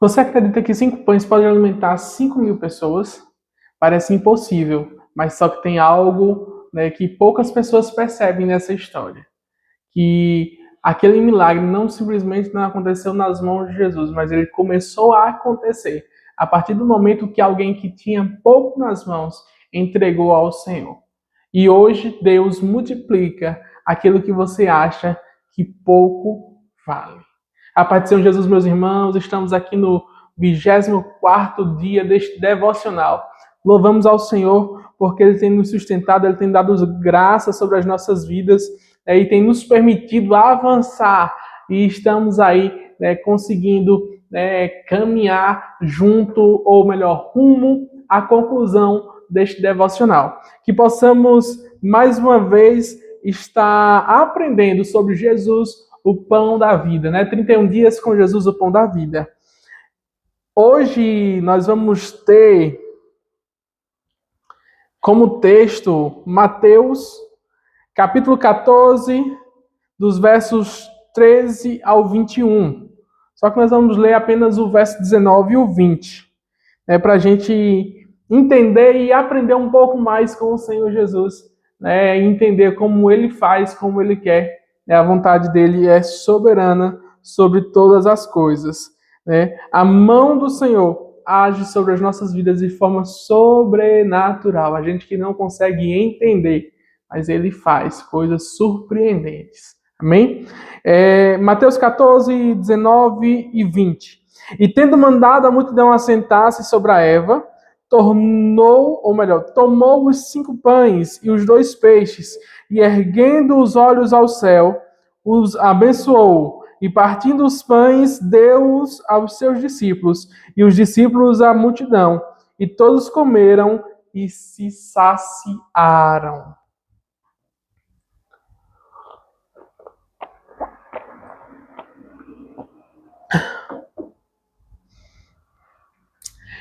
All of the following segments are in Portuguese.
Você acredita que 5 pães podem alimentar 5.000 pessoas? Parece impossível, mas só que tem algo, né, que poucas pessoas percebem nessa história. Que aquele milagre não simplesmente não aconteceu nas mãos de Jesus, mas ele começou a acontecer a partir do momento que alguém que tinha pouco nas mãos entregou ao Senhor. E hoje Deus multiplica aquilo que você acha que pouco vale. A paz do Senhor Jesus, meus irmãos, estamos aqui no 24º dia deste devocional. Louvamos ao Senhor porque Ele tem nos sustentado, Ele tem dado graça sobre as nossas vidas, e tem nos permitido avançar e estamos aí, conseguindo, caminhar junto, ou melhor, rumo à conclusão deste devocional. Que possamos, mais uma vez, estar aprendendo sobre Jesus, o pão da vida, né? 31 dias com Jesus, o pão da vida. Hoje nós vamos ter como texto Mateus, capítulo 14, dos versos 13 ao 21. Só que nós vamos ler apenas o verso 19 e o 20, né, para a gente entender e aprender um pouco mais com o Senhor Jesus, né, entender como Ele faz, como Ele quer. Né, a vontade dEle é soberana sobre todas as coisas. Né? A mão do Senhor age sobre as nossas vidas de forma sobrenatural. A gente que não consegue entender, mas Ele faz coisas surpreendentes. Amém? Mateus 14, 19 e 20. E tendo mandado a multidão assentar-se sobre a erva, tomou os 5 pães e os 2 peixes, e erguendo os olhos ao céu, os abençoou, e partindo os pães, deu-os aos seus discípulos, e os discípulos à multidão, e todos comeram e se saciaram.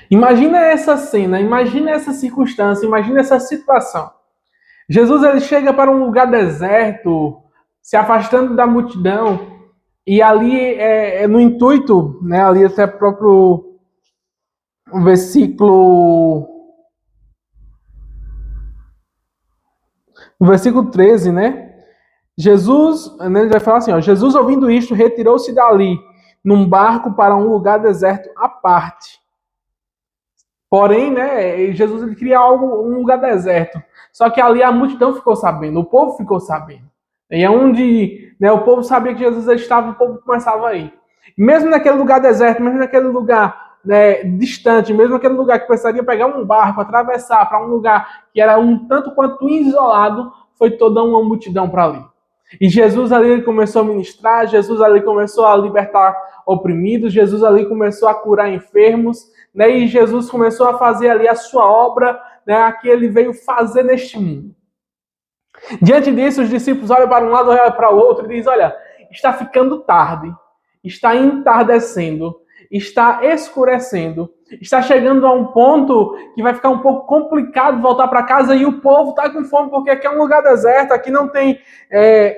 Imagina essa cena, imagina essa circunstância, imagina essa situação. Jesus ele chega para um lugar deserto, se afastando da multidão, e ali no intuito, né, ali até próprio versículo 13, né? Jesus, né, ele vai falar assim, ó, Jesus ouvindo isto, retirou-se dali, num barco para um lugar deserto à parte. Porém, né, Jesus ele queria um lugar deserto. Só que ali a multidão ficou sabendo, o povo ficou sabendo. E é onde, né, o povo sabia que Jesus estava, o povo começava a ir. Mesmo naquele lugar deserto, mesmo naquele lugar, né, distante, mesmo naquele lugar que precisaria pegar um barco, atravessar para um lugar que era um tanto quanto isolado, foi toda uma multidão para ali. E Jesus ali começou a ministrar, Jesus ali começou a libertar oprimidos, Jesus ali começou a curar enfermos, né? E Jesus começou a fazer ali a sua obra, né, a que ele veio fazer neste mundo. Diante disso, os discípulos olham para um lado, olham para o outro e dizem, olha, está ficando tarde, está entardecendo, está escurecendo, está chegando a um ponto que vai ficar um pouco complicado voltar para casa e o povo está com fome porque aqui é um lugar deserto, aqui não tem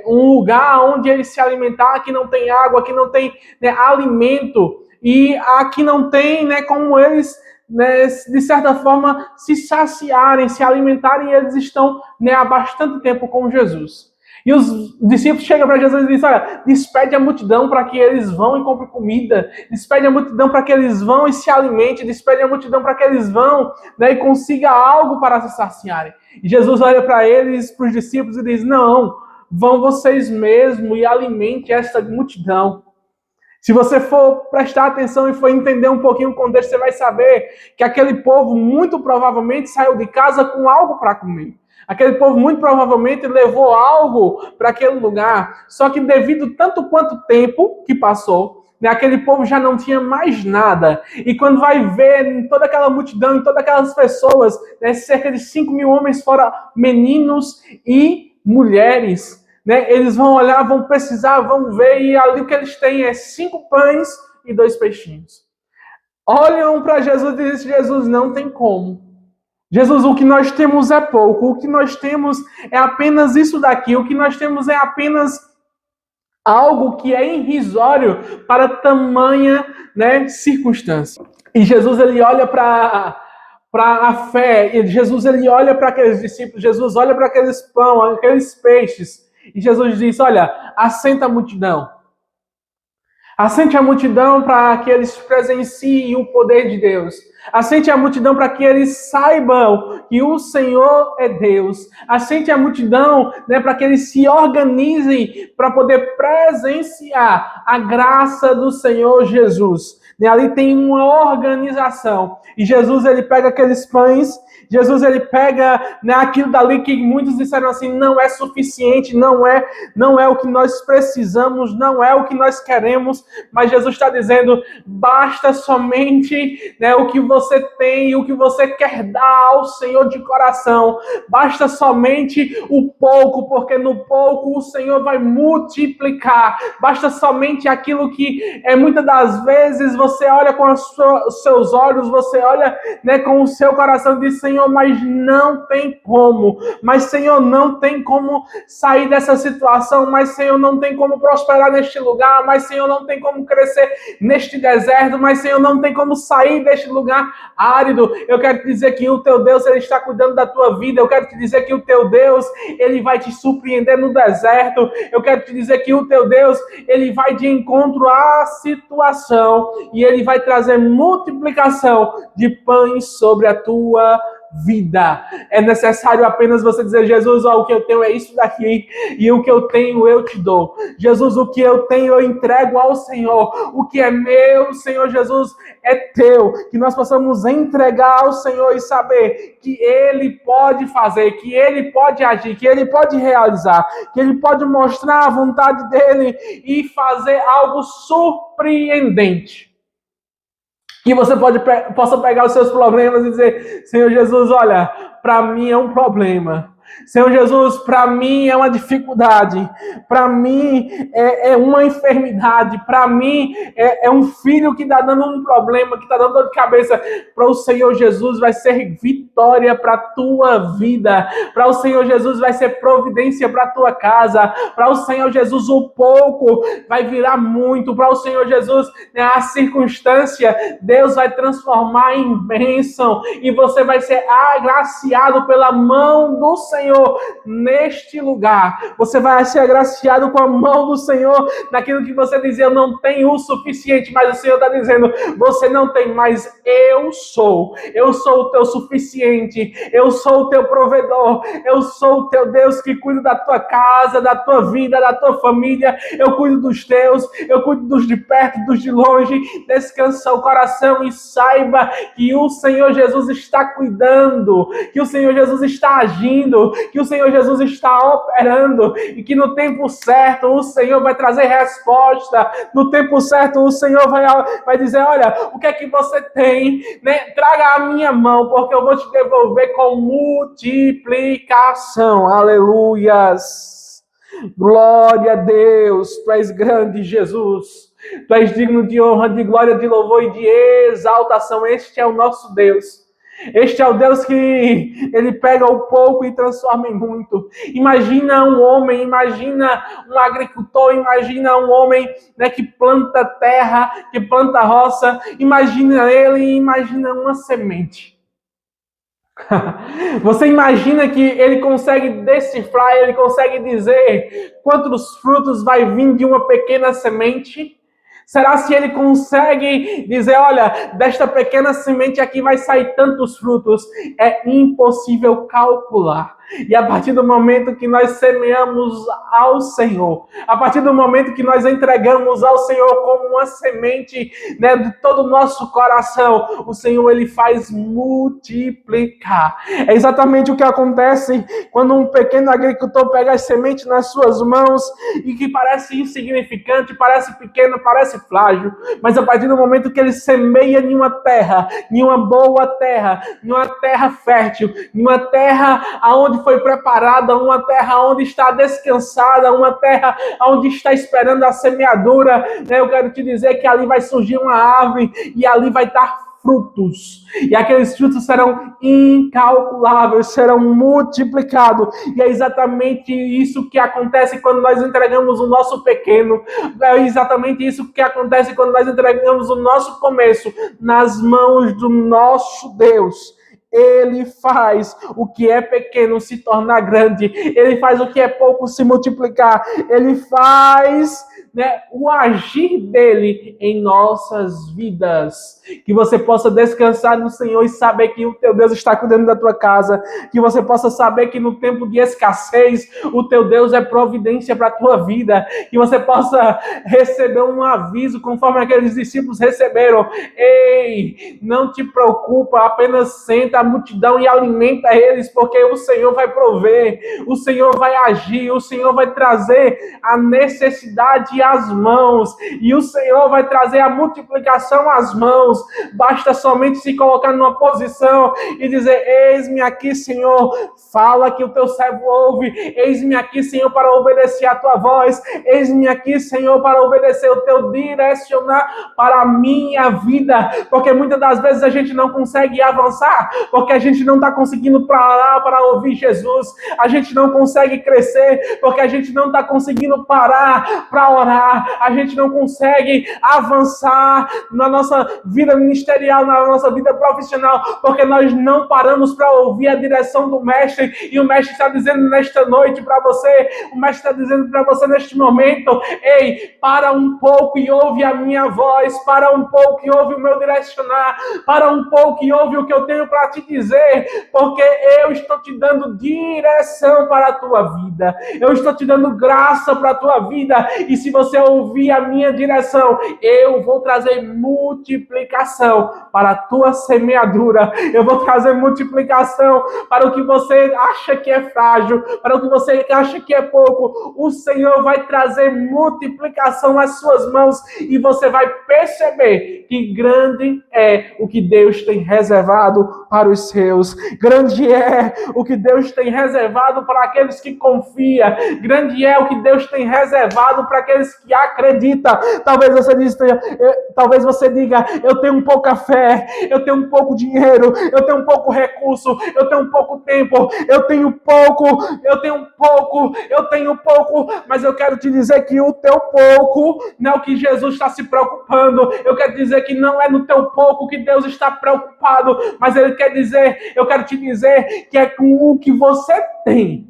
um lugar onde eles se alimentar, aqui não tem água, aqui não tem, né, alimento e aqui não tem, né, como eles, né, de certa forma se saciarem, se alimentarem, e eles estão, né, há bastante tempo com Jesus. E os discípulos chegam para Jesus e dizem, olha, despede a multidão para que eles vão e comprem comida, despede a multidão para que eles vão e se alimentem, despede a multidão para que eles vão, né, e consigam algo para se saciarem. E Jesus olha para eles, para os discípulos e diz, não, vão vocês mesmos e alimente essa multidão. Se você for prestar atenção e for entender um pouquinho o contexto, você vai saber que aquele povo muito provavelmente saiu de casa com algo para comer. Aquele povo muito provavelmente levou algo para aquele lugar, só que devido tanto quanto tempo que passou, né, aquele povo já não tinha mais nada. E quando vai ver em toda aquela multidão, em todas aquelas pessoas, né, cerca de 5.000 homens, fora meninos e mulheres, né, eles vão olhar, vão pesquisar, vão ver, e ali o que eles têm é 5 pães e 2 peixinhos. Olham para Jesus e dizem, Jesus, não tem como. Jesus, o que nós temos é pouco, o que nós temos é apenas isso daqui, o que nós temos é apenas algo que é irrisório para tamanha, né, circunstância. E Jesus, ele olha para a fé, e Jesus, ele olha para aqueles discípulos, Jesus olha para aqueles pão, aqueles peixes, e Jesus diz, olha, assenta a multidão. Assente a multidão para que eles presenciem o poder de Deus. Assente a multidão para que eles saibam que o Senhor é Deus. Assente a multidão, né, para que eles se organizem para poder presenciar a graça do Senhor Jesus. Ali tem uma organização. E Jesus, ele pega aqueles pães, Jesus, ele pega, né, aquilo dali que muitos disseram assim, não é suficiente, não é o que nós precisamos, não é o que nós queremos, mas Jesus está dizendo, basta somente, né, o que você tem, o que você quer dar ao Senhor de coração, basta somente o pouco, porque no pouco o Senhor vai multiplicar, basta somente aquilo que muitas das vezes você olha com os seus olhos, você olha, né, com o seu coração e diz, Senhor, mas não tem como, mas Senhor, não tem como sair dessa situação, mas Senhor, não tem como prosperar neste lugar, mas Senhor, não tem como crescer neste deserto, mas Senhor, não tem como sair deste lugar árido. Eu quero te dizer que o teu Deus, ele está cuidando da tua vida. Eu quero te dizer que o teu Deus, ele vai te surpreender no deserto. Eu quero te dizer que o teu Deus, ele vai de encontro à situação e ele vai trazer multiplicação de pães sobre a tua vida. É necessário apenas você dizer, Jesus, ó, o que eu tenho é isso daqui, e o que eu tenho eu te dou. Jesus, o que eu tenho eu entrego ao Senhor. O que é meu, Senhor Jesus, é teu. Que nós possamos entregar ao Senhor e saber que Ele pode fazer, que Ele pode agir, que Ele pode realizar, que Ele pode mostrar a vontade dEle e fazer algo surpreendente. Que você possa pegar os seus problemas e dizer, Senhor Jesus, olha, para mim é um problema. Senhor Jesus, para mim é uma dificuldade, para mim é uma enfermidade, para mim é um filho que está dando um problema, que está dando dor de cabeça. Para o Senhor Jesus vai ser vitória para a tua vida, para o Senhor Jesus vai ser providência para a tua casa, para o Senhor Jesus o pouco vai virar muito, para o Senhor Jesus, né, a circunstância, Deus vai transformar em bênção e você vai ser agraciado pela mão do Senhor neste lugar. Você vai ser agraciado com a mão do Senhor naquilo que você dizia, eu não tenho o suficiente, mas o Senhor está dizendo, você não tem, mas eu sou o teu suficiente, eu sou o teu provedor, eu sou o teu Deus que cuida da tua casa, da tua vida, da tua família, eu cuido dos teus, eu cuido dos de perto, dos de longe. Descansa o coração e saiba que o Senhor Jesus está cuidando, que o Senhor Jesus está agindo, que o Senhor Jesus está operando e que no tempo certo o Senhor vai trazer resposta, no tempo certo o Senhor vai dizer, olha, o que é que você tem, né? Traga a minha mão, porque eu vou te devolver com multiplicação. Aleluias! Glória a Deus, tu és grande, Jesus. Tu és digno de honra, de glória, de louvor e de exaltação. Este é o nosso Deus. Este é o Deus que ele pega o pouco e transforma em muito. Imagina um homem, imagina um agricultor, imagina um homem, né, que planta terra, que planta roça. Imagina ele, imagina uma semente. Você imagina que ele consegue decifrar, ele consegue dizer quantos frutos vai vir de uma pequena semente? Será se ele consegue dizer, olha, desta pequena semente aqui vai sair tantos frutos? É impossível calcular. E a partir do momento que nós semeamos ao Senhor, a partir do momento que nós entregamos ao Senhor como uma semente, né, de todo o nosso coração, o Senhor ele faz multiplicar. É exatamente o que acontece quando um pequeno agricultor pega as sementes nas suas mãos e que parece insignificante, parece pequeno, parece frágil, mas a partir do momento que ele semeia em uma terra, em uma boa terra, em uma terra fértil, em uma terra onde foi preparada, uma terra onde está descansada, uma terra onde está esperando a semeadura, né? Eu quero te dizer que ali vai surgir uma árvore e ali vai estar frutos. E aqueles frutos serão incalculáveis, serão multiplicados. E é exatamente isso que acontece quando nós entregamos o nosso pequeno. É exatamente isso que acontece quando nós entregamos o nosso começo nas mãos do nosso Deus. Ele faz o que é pequeno se tornar grande. Ele faz o que é pouco se multiplicar. Ele faz, o agir dele em nossas vidas. Que você possa descansar no Senhor e saber que o teu Deus está cuidando da tua casa. Que você possa saber que no tempo de escassez, o teu Deus é providência para a tua vida. Que você possa receber um aviso, conforme aqueles discípulos receberam. Ei, não te preocupa, apenas senta a multidão e alimenta eles, porque o Senhor vai prover, o Senhor vai agir, o Senhor vai trazer a necessidade às mãos, e o Senhor vai trazer a multiplicação às mãos. Basta somente se colocar numa posição e dizer: eis-me aqui, Senhor, fala que o teu servo ouve, eis-me aqui, Senhor, para obedecer a tua voz, eis-me aqui, Senhor, para obedecer o teu direcionar para a minha vida, porque muitas das vezes a gente não consegue avançar, porque a gente não está conseguindo parar para ouvir Jesus, a gente não consegue crescer, porque a gente não está conseguindo parar para orar, a gente não consegue avançar na nossa vida ministerial, na nossa vida profissional, porque nós não paramos para ouvir a direção do Mestre, e o Mestre está dizendo nesta noite para você, o Mestre está dizendo para você neste momento: ei, para um pouco e ouve a minha voz, para um pouco e ouve o meu direcionar, para um pouco e ouve o que eu tenho para te dizer, porque eu estou te dando direção para a tua vida, eu estou te dando graça para a tua vida, e se você ouvir a minha direção, eu vou trazer multiplicação para a tua semeadura, eu vou trazer multiplicação para o que você acha que é frágil, para o que você acha que é pouco. O Senhor vai trazer multiplicação às suas mãos, e você vai perceber que grande é o que Deus tem reservado para os seus. Grande é o que Deus tem reservado para aqueles que confiam. Grande é o que Deus tem reservado para aqueles que acreditam. Talvez você diga: eu tenho pouca fé, eu tenho pouco dinheiro, eu tenho pouco recurso, eu tenho pouco tempo, eu tenho pouco, mas eu quero te dizer que o teu pouco não é o que Jesus está se preocupando. Eu quero dizer que não é no teu pouco que Deus está preocupado, mas eu quero te dizer que é com o que você tem.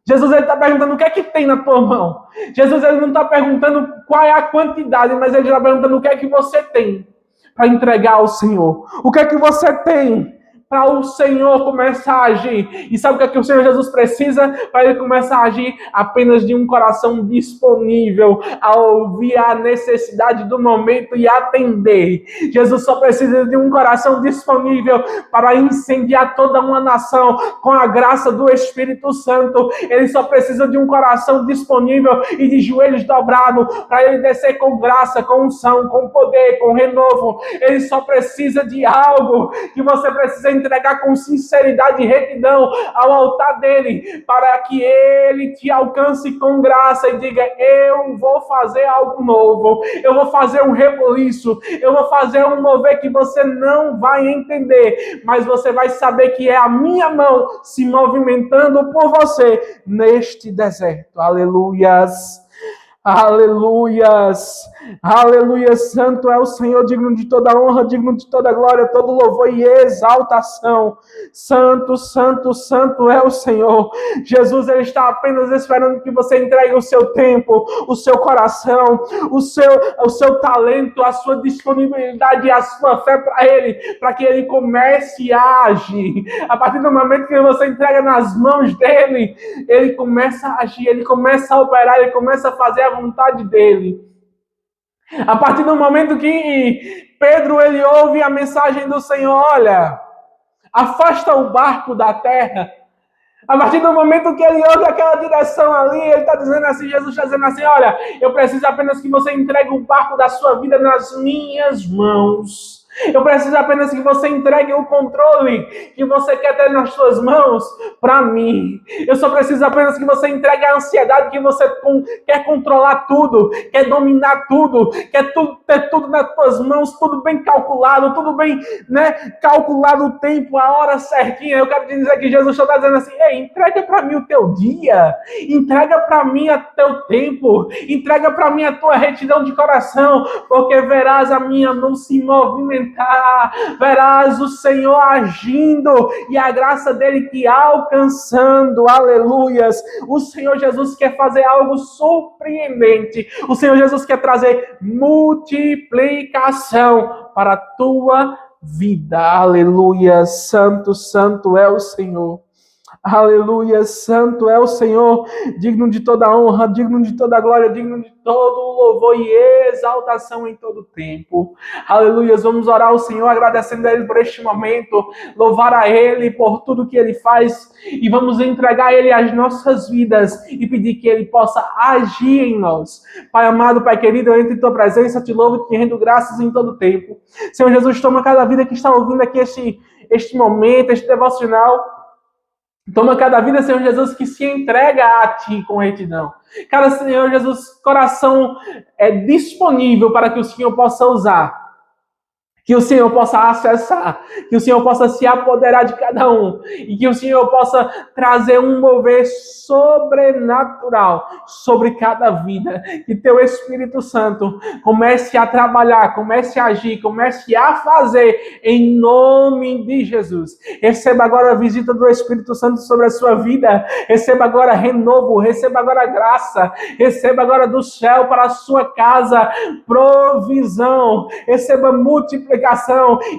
Jesus está perguntando o que é que tem na tua mão. Jesus ele não está perguntando qual é a quantidade, mas ele está perguntando o que é que você tem para entregar ao Senhor. O que é que você tem para o Senhor começar a agir? E sabe o que é que o Senhor Jesus precisa para ele começar a agir? Apenas de um coração disponível a ouvir a necessidade do momento e atender. Jesus só precisa de um coração disponível para incendiar toda uma nação com a graça do Espírito Santo. Ele só precisa de um coração disponível e de joelhos dobrados para ele descer com graça, com unção, com poder, com renovo. Ele só precisa de algo que você precisa entregar com sinceridade e retidão ao altar dele, para que ele te alcance com graça e diga: eu vou fazer algo novo, eu vou fazer um reboliço, eu vou fazer um mover que você não vai entender, mas você vai saber que é a minha mão se movimentando por você neste deserto. Aleluias! Aleluias, aleluias, santo é o Senhor, digno de toda honra, digno de toda glória, todo louvor e exaltação. Santo, santo, santo é o Senhor. Jesus, ele está apenas esperando que você entregue o seu tempo, o seu coração, o seu talento, a sua disponibilidade e a sua fé para ele, para que ele comece a agir. A partir do momento que você entrega nas mãos dele, ele começa a agir, ele começa a operar, ele começa a fazer a vontade dele. A partir do momento que Pedro ele ouve a mensagem do Senhor: olha, afasta o barco da terra. A partir do momento que ele ouve aquela direção ali, ele está dizendo assim, Jesus está dizendo assim: olha, eu preciso apenas que você entregue o barco da sua vida nas minhas mãos. Eu preciso apenas que você entregue o controle que você quer ter nas suas mãos para mim. Eu só preciso apenas que você entregue a ansiedade que você quer controlar tudo, quer dominar tudo, quer ter tudo nas suas mãos, tudo bem calculado, tudo bem, né, calculado o tempo, a hora certinha. Eu quero te dizer que Jesus está dizendo assim: ei, entrega para mim o teu dia, entrega para mim o teu tempo, entrega para mim a tua retidão de coração, porque verás a minha mão se movimentar, verás o Senhor agindo e a graça dele te alcançando, aleluias. O Senhor Jesus quer fazer algo surpreendente, o Senhor Jesus quer trazer multiplicação para a tua vida, aleluia. Santo, santo é o Senhor. Aleluia, santo é o Senhor, digno de toda honra, digno de toda glória, digno de todo louvor e exaltação em todo tempo. Aleluia, vamos orar ao Senhor, agradecendo a Ele por este momento, louvar a Ele por tudo que Ele faz e vamos entregar a Ele as nossas vidas e pedir que Ele possa agir em nós. Pai amado, Pai querido, eu entro em Tua presença, te louvo e te rendo graças em todo tempo. Senhor Jesus, toma cada vida que está ouvindo aqui este momento, este devocional. Toma cada vida, Senhor Jesus, que se entrega a Ti com retidão. Cada Senhor Jesus, coração disponível para que o Senhor possa usar. Que o Senhor possa acessar, que o Senhor possa se apoderar de cada um e que o Senhor possa trazer um mover sobrenatural sobre cada vida. Que Teu Espírito Santo comece a trabalhar, comece a agir, comece a fazer em nome de Jesus. Receba agora a visita do Espírito Santo sobre a sua vida. Receba agora renovo, receba agora graça, receba agora do céu para a sua casa provisão, receba multiplicação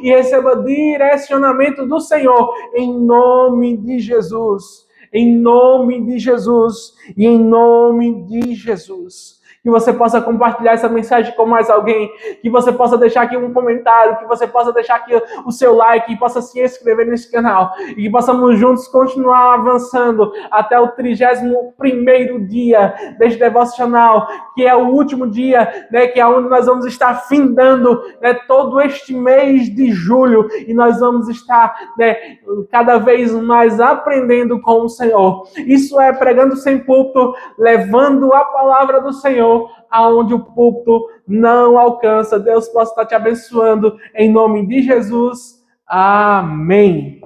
e receba direcionamento do Senhor em nome de Jesus, em nome de Jesus e em nome de Jesus. Que você possa compartilhar essa mensagem com mais alguém, que você possa deixar aqui um comentário, que você possa deixar aqui o seu like, que possa se inscrever nesse canal e que possamos juntos continuar avançando até o 31º dia deste devocional, que é o último dia, né, que é onde nós vamos estar findando, né, todo este mês de julho e nós vamos estar, né, cada vez mais aprendendo com o Senhor. Isso é pregando sem púlpito, levando a palavra do Senhor aonde o púlpito não alcança. Deus possa estar te abençoando em nome de Jesus. Amém.